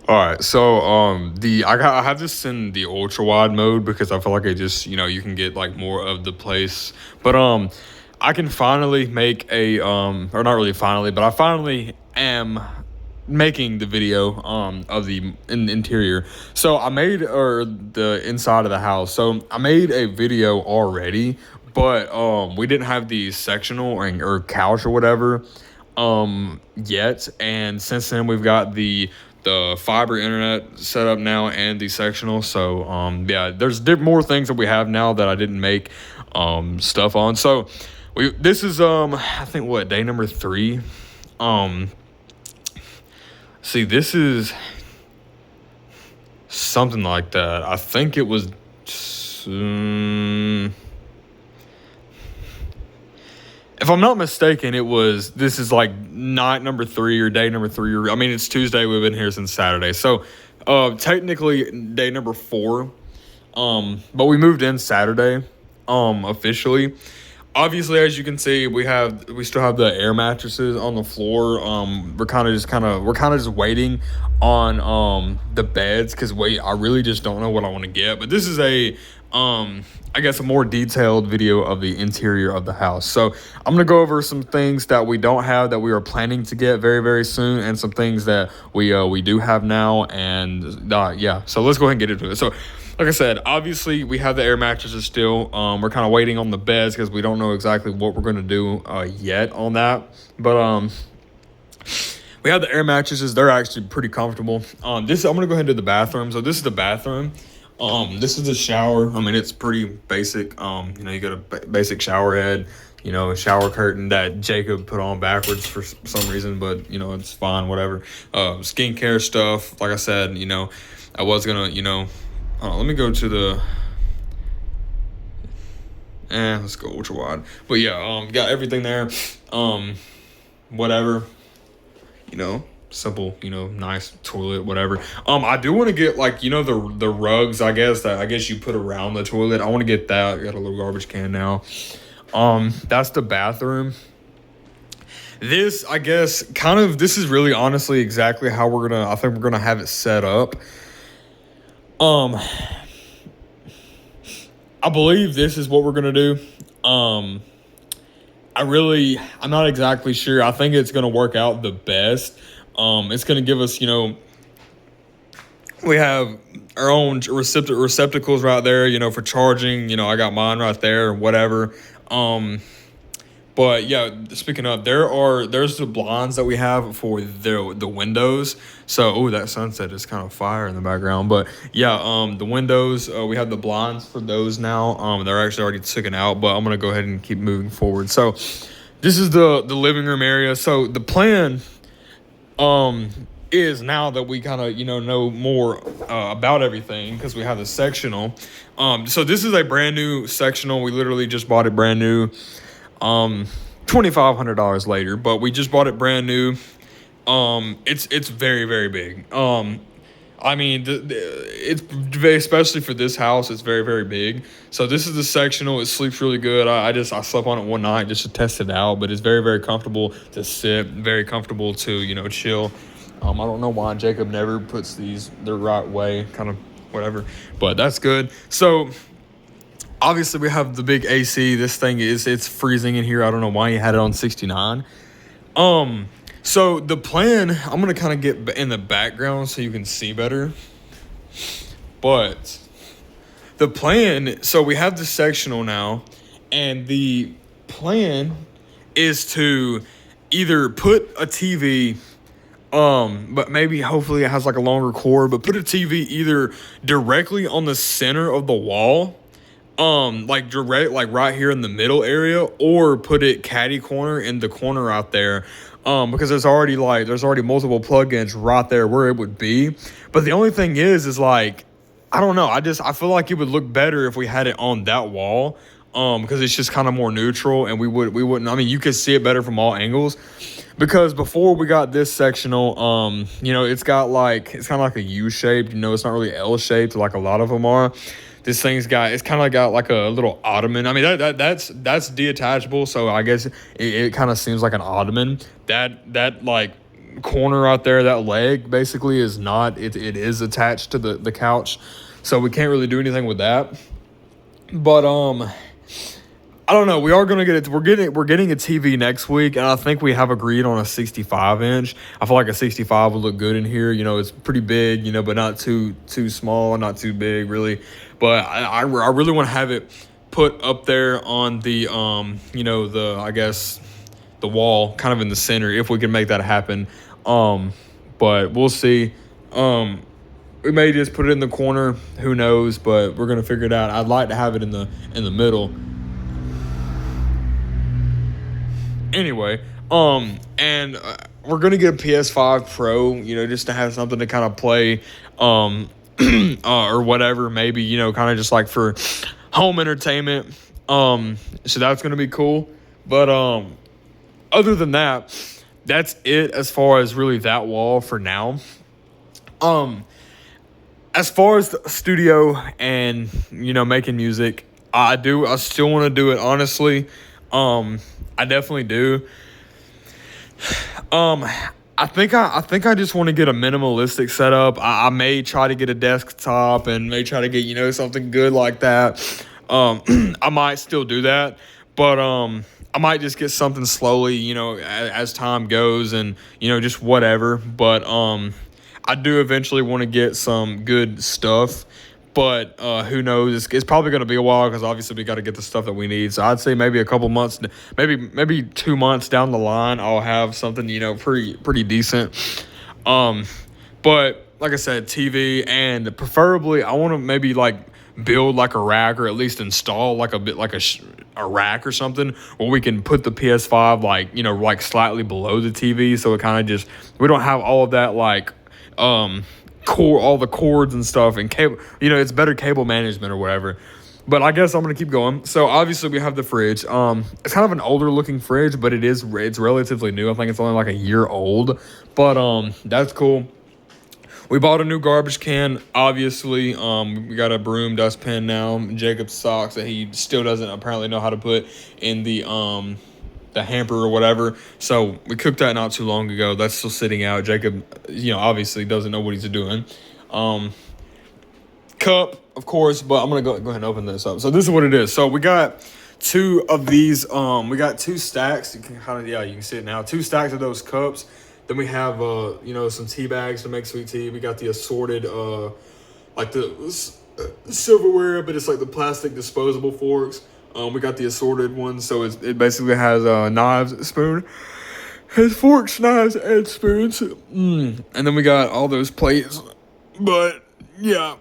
All right, so I have this in the ultra wide mode because I feel like it just you can get like more of the place, but I can finally make a or not really finally, but I finally am making the video of the interior. So I made or the inside of the house. So I made a video already, but we didn't have the sectional or couch or whatever yet, and since then we've got the fiber internet set up now and the sectional. So yeah, there's more things that we have now that I didn't make stuff on. So this is I think what day number 3. See, this is something like that. I think it was if I'm not mistaken, this is like night number 3 or day number 3. Or I mean, it's Tuesday. We've been here since Saturday. So technically day number 4. But we moved in Saturday, officially. Obviously, as you can see, we still have the air mattresses on the floor. We're kind of just waiting on the beds because I really just don't know what I want to get. But this is I guess a more detailed video of the interior of the house. So I'm gonna go over some things that we don't have that we are planning to get very very soon, and some things that we do have now. And yeah, so let's go ahead and get into it. So like I said, obviously we have the air mattresses still. We're kind of waiting on the beds because we don't know exactly what we're gonna do yet on that. But we have the air mattresses. They're actually pretty comfortable. I'm gonna go ahead and do the bathroom. So this is the bathroom. This is the shower. I mean, it's pretty basic. You got a basic shower head. A shower curtain that Jacob put on backwards for some reason, but it's fine. Whatever. Skincare stuff. Like I said, I was gonna, let me go to the. Let's go ultra wide. But yeah, got everything there. Whatever. Simple, nice toilet, whatever. I do want to get like the rugs. I guess you put around the toilet. I want to get that. I got a little garbage can now. That's the bathroom. This, I guess, this is really honestly exactly how I think we're gonna have it set up. I believe this is what we're gonna do. I'm not exactly sure. I think it's gonna work out the best. It's gonna give us, we have our own receptacles right there, for charging. I got mine right there, whatever. But yeah, speaking of, there's the blinds that we have for the windows. So that sunset is kind of fire in the background. But yeah, the windows, we have the blinds for those now. They're actually already taken out, but I'm gonna go ahead and keep moving forward. So this is the living room area. So the plan is now that we kind of know more about everything because we have the sectional. So this is a brand new sectional. We literally just bought it brand new. $2,500 later, but we just bought it brand new. It's very very big. I mean, it's especially for this house, it's very very big. So this is the sectional. It sleeps really good. I slept on it one night just to test it out, but it's very very comfortable to sit, very comfortable to chill. I don't know why Jacob never puts these the right way, kind of whatever, but that's good. So obviously we have the big AC. This thing it's freezing in here. I don't know why he had it on 69. So the plan, I'm gonna kind of get in the background so you can see better. But the plan, so we have the sectional now, and the plan is to either put a TV, but maybe hopefully it has like a longer cord, but put a TV either directly on the center of the wall, like direct, like right here in the middle area, or put it catty corner in the corner out there. Because there's already multiple plugins right there where it would be. But the only thing is like, I don't know. I feel like it would look better if we had it on that wall. Because it's just kind of more neutral, and we wouldn't. I mean, you could see it better from all angles. Because before we got this sectional, it's kind of like a U shaped. It's not really L shaped like a lot of them are. This thing's it's kind of got like a little ottoman. I mean, that's detachable, so I guess it kind of seems like an ottoman. That like corner out there, that leg basically is not, it is attached to the couch. So we can't really do anything with that. But I don't know. We are gonna get it. We're getting a TV next week, and I think we have agreed on a 65 inch. I feel like a 65 would look good in here. You know, it's pretty big, you know, but not too small, not too big, really. But I really want to have it put up there on the you know, the, I guess, the wall, kind of in the center, if we can make that happen. But we'll see. We may just put it in the corner. Who knows? But we're gonna figure it out. I'd like to have it in the middle. Anyway, and we're gonna get a PS5 Pro, you know, just to have something to kind of play, or whatever, maybe, you know, kind of just like for home entertainment. So that's gonna be cool. But other than that, that's it as far as really that wall for now. As far as the studio and, you know, making music, I still want to do it, honestly. I definitely do. I think I just want to get a minimalistic setup. I may try to get a desktop and may try to get, you know, something good like that. I might still do that, but I might just get something slowly, you know, as time goes, and, you know, just whatever. But I do eventually want to get some good stuff. But who knows? It's probably going to be a while, because obviously we got to get the stuff that we need. So I'd say maybe a couple months, maybe 2 months down the line, I'll have something, you know, pretty decent. But like I said, TV, and preferably I want to maybe like build like a rack, or at least install like a rack or something, where we can put the PS5 like, you know, like slightly below the TV, so it kind of just, we don't have all of that like all the cords and stuff and cable, you know, it's better cable management or whatever. But I guess I'm gonna keep going. So obviously we have the fridge. It's kind of an older looking fridge, but it's relatively new. I think it's only like a year old, but that's cool. We bought a new garbage can, obviously. We got a broom dustpan now. Jacob's socks that he still doesn't apparently know how to put in the hamper or whatever. So we cooked that not too long ago. That's still sitting out. Jacob, you know, obviously doesn't know what he's doing. Cup, of course, but I'm gonna go ahead and open this up. So this is what it is. So we got two of these. We got two stacks. You can kind of, yeah, you can see it now. Two stacks of those cups. Then we have you know, some tea bags to make sweet tea. We got the assorted like the silverware, but it's like the plastic disposable forks. We got the assorted ones, so it basically has knives, spoon, has forks, knives, and spoons. And then we got all those plates. But yeah,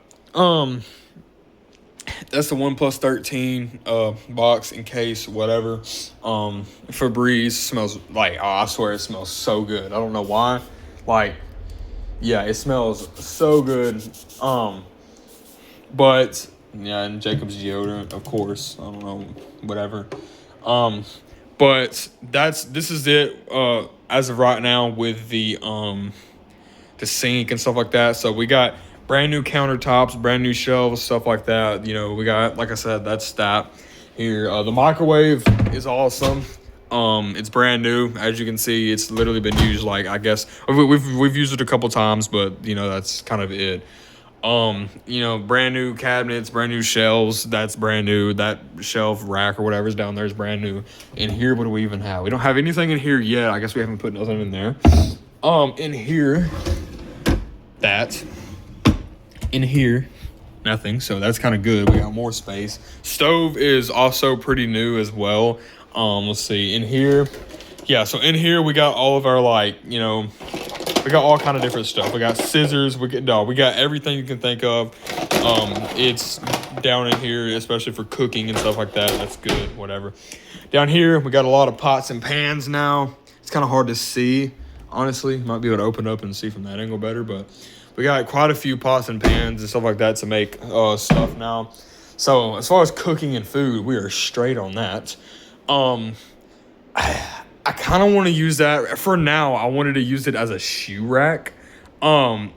that's the 1+13 box in case, whatever. Febreze smells like, oh, I swear it smells so good. I don't know why. Like, yeah, it smells so good. But yeah, and Jacob's deodorant, of course. I don't know, whatever. But this is it as of right now with the sink and stuff like that. So we got brand new countertops, brand new shelves, stuff like that. You know, we got, like I said, that's that here. The microwave is awesome. It's brand new. As you can see, it's literally been used, like, I guess we've used it a couple times, but you know, that's kind of it. You know, brand new cabinets, brand new shelves. That's brand new. That shelf rack or whatever's down there is brand new. In here, what do we even have? We don't have anything in here yet. I guess we haven't put nothing in there. In here, that. In here, nothing. So that's kind of good. We got more space. Stove is also pretty new as well. Let's see. In here, yeah. So in here, we got all of our, like, you know, we got all kind of different stuff. We got scissors. We got everything you can think of. It's down in here, especially for cooking and stuff like that. That's good. Whatever. Down here, we got a lot of pots and pans now. It's kind of hard to see, honestly. Might be able to open up and see from that angle better, but we got quite a few pots and pans and stuff like that to make stuff now. So as far as cooking and food, we are straight on that. I kind of want to use that for now. I wanted to use it as a shoe rack. And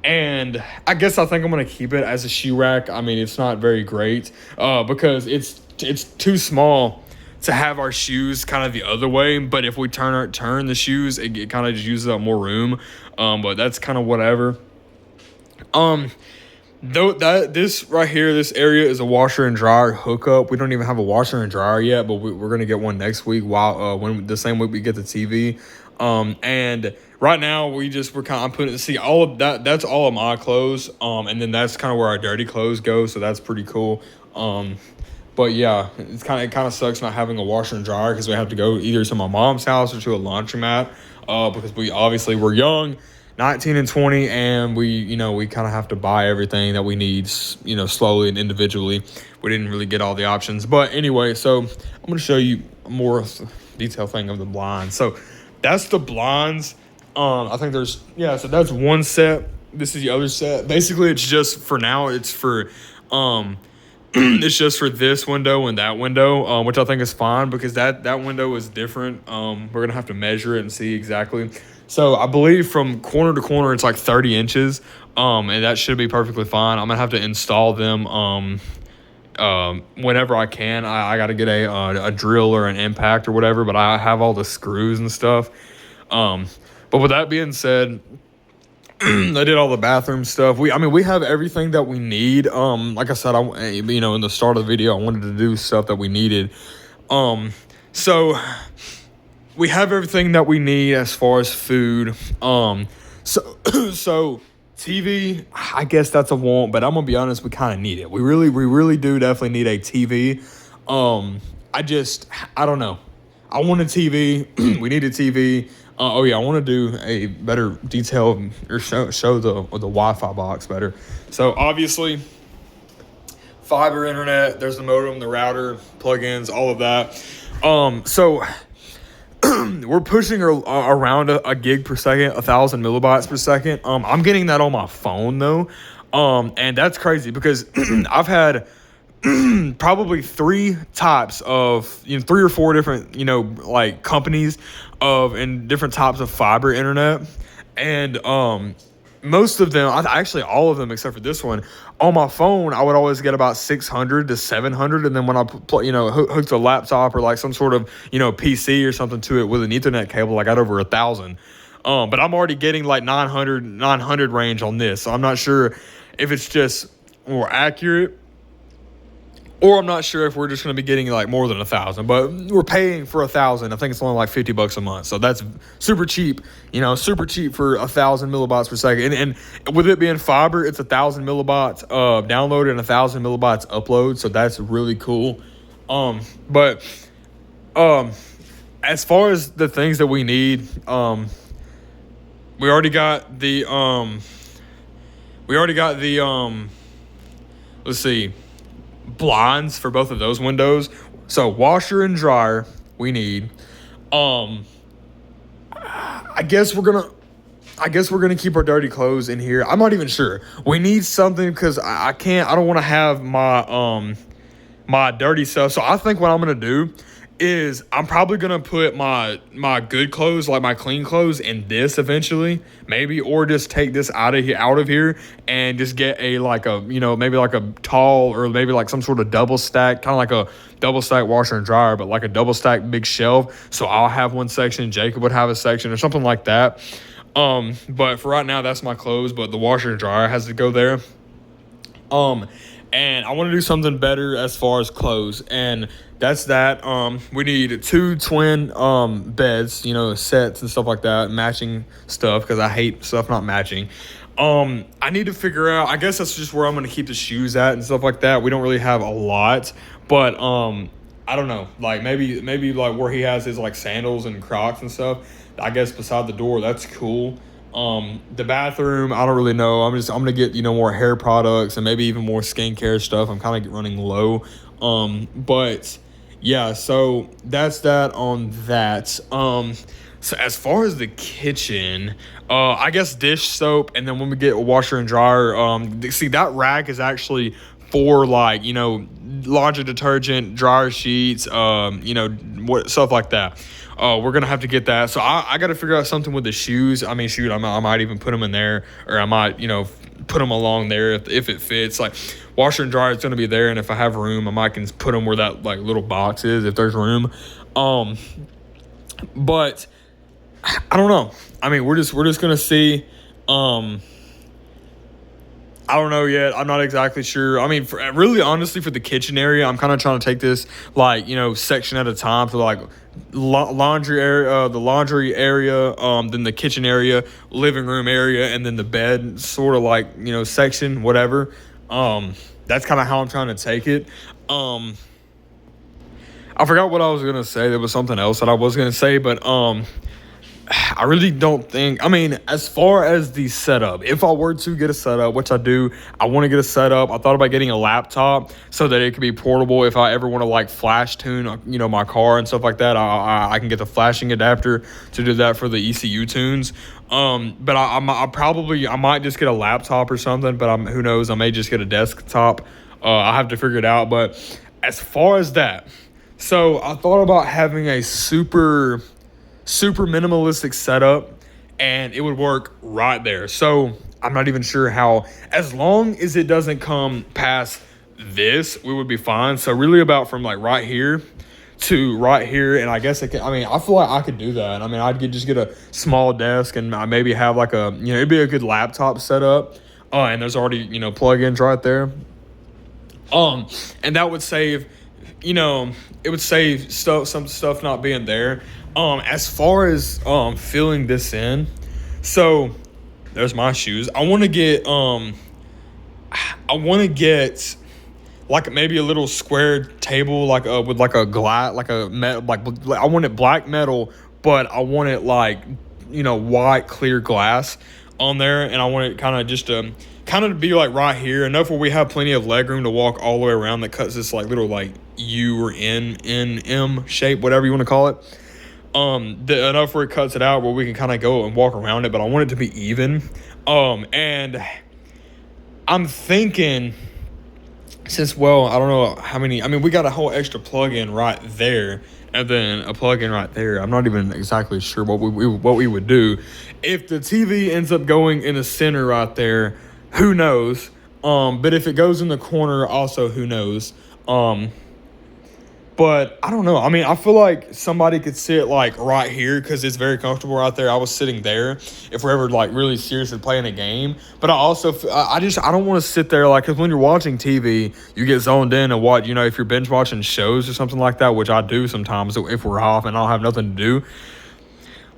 I guess I think I'm going to keep it as a shoe rack. I mean, it's not very great because it's too small to have our shoes kind of the other way, but if we turn the shoes, it kind of just uses up more room. But that's kind of whatever. Though that this right here, this area is a washer and dryer hookup. We don't even have a washer and dryer yet, but we're gonna get one next week. While when the same week we get the TV. And right now we're kind of, I'm putting, see, all of that, that's all of my clothes. And then that's kind of where our dirty clothes go. So that's pretty cool. But yeah, it kind of sucks not having a washer and dryer, because we have to go either to my mom's house or to a laundromat, because we're young, 19 and 20, and we kind of have to buy everything that we need, slowly and individually. We didn't really get all the options. But anyway, so I'm going to show you a more detailed thing of the blinds. So that's the blinds. I think so that's one set. This is the other set. Basically, it's just for now, it's for it's just for this window and that window, which I think is fine, because that window is different. We're gonna have to measure it and see exactly. So I believe from corner to corner it's like 30 inches, and that should be perfectly fine. I'm gonna have to install them whenever I can. I got to get a drill or an impact or whatever, but I have all the screws and stuff. But with that being said, I did all the bathroom stuff. We have everything that we need. Like I said, in the start of the video, I wanted to do stuff that we needed. So we have everything that we need as far as food. So TV, I guess that's a want, but I'm gonna be honest, we kind of need it. We really do definitely need a TV. I don't know. I want a TV. We need a TV. I want to do a better detail or show the Wi-Fi box better. So obviously, fiber internet. There's the modem, the router, plugins, all of that. So we're pushing around a gig per second, 1,000 millibytes per second. I'm getting that on my phone though, and that's crazy because I've had probably three types of, 3 or 4 different, like companies and different types of fiber internet. And most of them, actually all of them except for this one, on my phone, I would always get about 600 to 700. And then when I hooked a laptop or like some sort of, PC or something to it with an Ethernet cable, I got over 1,000. But I'm already getting like 900 range on this. So I'm not sure if it's just more accurate, or I'm not sure if we're just going to be getting like more than 1,000, but we're paying for 1,000. I think it's only like $50 a month. So that's super cheap, super cheap for 1,000 millibytes per second. And with it being fiber, it's 1,000 millibytes download and 1,000 millibytes upload. So that's really cool. But as far as the things that we need, we already got the, let's see, blinds for both of those windows. So washer and dryer we need. I guess we're gonna keep our dirty clothes in here. I'm not even sure. We need something because I don't want to have my my dirty stuff. So I think what I'm gonna do is I'm probably gonna put my good clothes, like my clean clothes, in this eventually, maybe, or just take this out of here and just get maybe like a tall, or maybe like some sort of double stack, kind of like a double stack washer and dryer, but like a double stack big shelf. So I'll have one section, Jacob would have a section, or something like that. But for right now, that's my clothes, but the washer and dryer has to go there. And I want to do something better as far as clothes, and that's that. We need 2 twin beds, sets and stuff like that, matching stuff, because I hate stuff not matching. I need to figure out, I guess that's just where I'm going to keep the shoes at and stuff like that. We don't really have a lot, but I don't know, like maybe like where he has his like sandals and Crocs and stuff, I guess beside the door, that's cool. The bathroom, I don't really know. I'm gonna get more hair products and maybe even more skincare stuff. I'm kind of running low. But yeah, so that's that on that. So as far as the kitchen, I guess dish soap, and then when we get a washer and dryer, see, that rack is actually for like laundry detergent, dryer sheets, what stuff like that. We're gonna have to get that. So I got to figure out something with the shoes. I might even put them in there, or I might put them along there if it fits. Like washer and dryer is going to be there, and if I have room, I might can put them where that like little box is if there's room. But I don't know. I mean, we're just gonna see. I don't know yet. I'm not exactly sure. I mean, really, honestly, for the kitchen area, I'm kind of trying to take this like section at a time. So like laundry area, the laundry area, then the kitchen area, living room area, and then the bed, sort of like section, whatever. That's kind of how I'm trying to take it. I forgot what I was gonna say. There was something else that I was gonna say, but I really don't think, I mean, as far as the setup, if I were to get a setup, which I do, I want to get a setup. I thought about getting a laptop so that it could be portable. If I ever want to like flash tune, my car and stuff like that, I can get the flashing adapter to do that for the ECU tunes. But I might just get a laptop or something, but who knows? I may just get a desktop. I have to figure it out. But as far as that, so I thought about having a super minimalistic setup, and it would work right there. So I'm not even sure how, as long as it doesn't come past this, we would be fine. So really about from like right here to right here, and I guess I feel like I could do that. I mean, just get a small desk, and I maybe have like it'd be a good laptop setup. And there's already plugins right there. And that would save, it would save some stuff not being there. As far as filling this in, so there's my shoes. I want to get like maybe a little square table, like with like a glass, like a metal, like I want it black metal, but I want it like white clear glass on there, and I want it kind of to be like right here, enough where we have plenty of leg room to walk all the way around, that cuts this like little like U or M shape, whatever you want to call it. Enough where it cuts it out where we can kind of go and walk around it, but I want it to be even. And I'm thinking, since, well, I don't know how many, I mean, we got a whole extra plug-in right there, and then a plug-in right there. I'm not even exactly sure what we would do. If the TV ends up going in the center right there, who knows? But if it goes in the corner, also, who knows? But I don't know. I mean, I feel like somebody could sit like right here because it's very comfortable right there. I was sitting there if we're ever like really seriously playing a game. But I also, I don't want to sit there like, because when you're watching TV, you get zoned in and watch, if you're binge watching shows or something like that, which I do sometimes if we're off and I don't have nothing to do.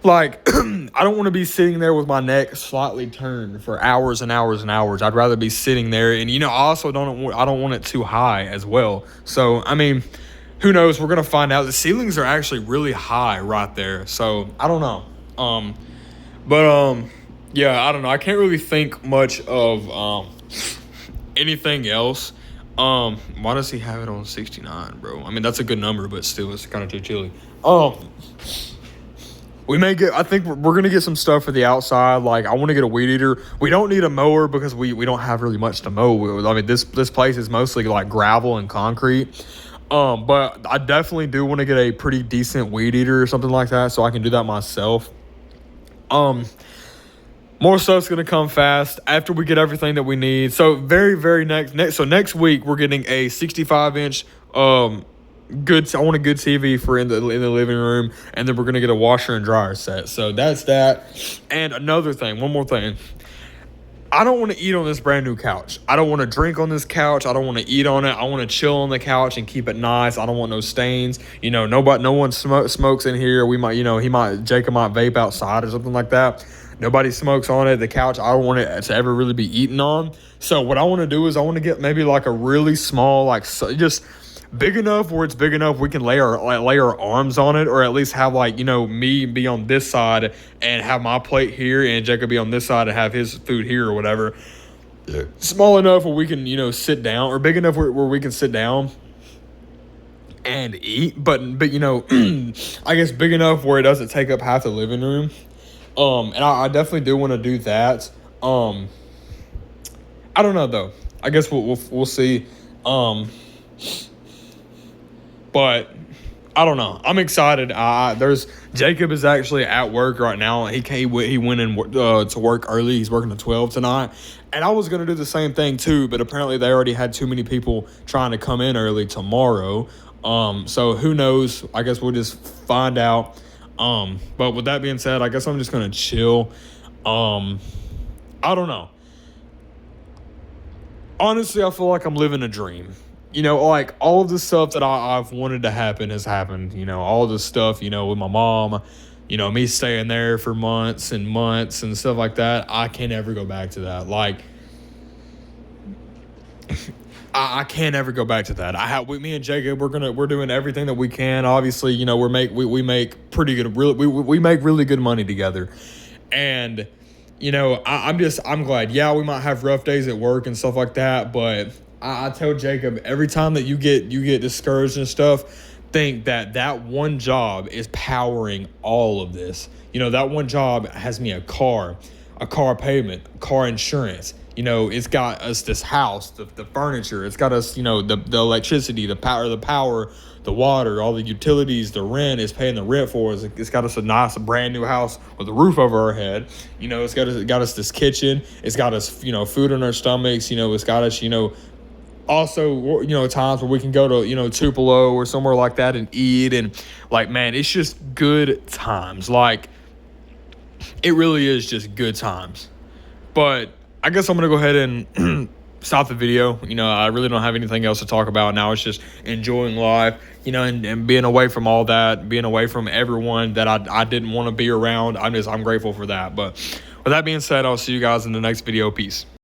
Like, I don't want to be sitting there with my neck slightly turned for hours and hours and hours. I'd rather be sitting there. And, I also I don't want it too high as well. So, I mean, who knows? We're going to find out. The ceilings are actually really high right there. So, I don't know. Yeah, I don't know. I can't really think much of anything else. Why does he have it on 69, bro? I mean, that's a good number, but still, it's kind of too chilly. I think we're going to get some stuff for the outside. Like, I want to get a weed eater. We don't need a mower because we don't have really much to mow. I mean, this place is mostly like gravel and concrete. But I definitely do want to get a pretty decent weed eater or something like that, so I can do that myself. More stuff's going to come fast after we get everything that we need. So very next week we're getting a 65-inch I want a good TV for in the living room, and then we're going to get a washer and dryer set. So that's that. And one more thing. I don't want to eat on this brand new couch. I don't want to drink on this couch. I don't want to eat on it. I want to chill on the couch and keep it nice. I don't want no stains. No one smokes in here. We might, Jacob might vape outside or something like that. Nobody smokes on it. The couch, I don't want it to ever really be eaten on. So what I want to do is I want to get maybe like a really small, like just big enough where it's big enough we can lay our arms on it, or at least have me be on this side and have my plate here, and Jacob be on this side and have his food here or whatever. Small enough where we can sit down, or big enough where we can sit down and eat, but I guess big enough where it doesn't take up half the living room. And I definitely do want to do that. I don't know though. I guess we'll see. But I don't know. I'm excited. There's Jacob is actually at work right now. He went in to work early. He's working at 12 tonight, and I was gonna do the same thing too, but apparently they already had too many people trying to come in early tomorrow. So who knows? I guess we'll just find out. But with that being said, I guess I'm just gonna chill. I don't know. Honestly, I feel like I'm living a dream. Like all of the stuff that I've wanted to happen has happened. All this stuff, with my mom, me staying there for months and months and stuff like that. I can't ever go back to that. Like, I can't ever go back to that. With me and Jacob, we're doing everything that we can. Obviously, we make pretty good, we make really good money together, and I'm glad. Yeah, we might have rough days at work and stuff like that, but I tell Jacob every time that you get discouraged and stuff, think that one job is powering all of this. That one job has me a car payment, car insurance. It's got us this house, the furniture. It's got us, the electricity, the power, the water, all the utilities, the rent is paying the rent for us. It's got us a nice brand new house with a roof over our head. It's got us this kitchen. It's got us, food in our stomachs. It's got us, also, times where we can go to, Tupelo or somewhere like that and eat. And like, man, it's just good times. Like, it really is just good times. But I guess I'm going to go ahead and stop the video. I really don't have anything else to talk about now. It's just enjoying life, and being away from all that, being away from everyone that I didn't want to be around. I'm grateful for that. But with that being said, I'll see you guys in the next video. Peace.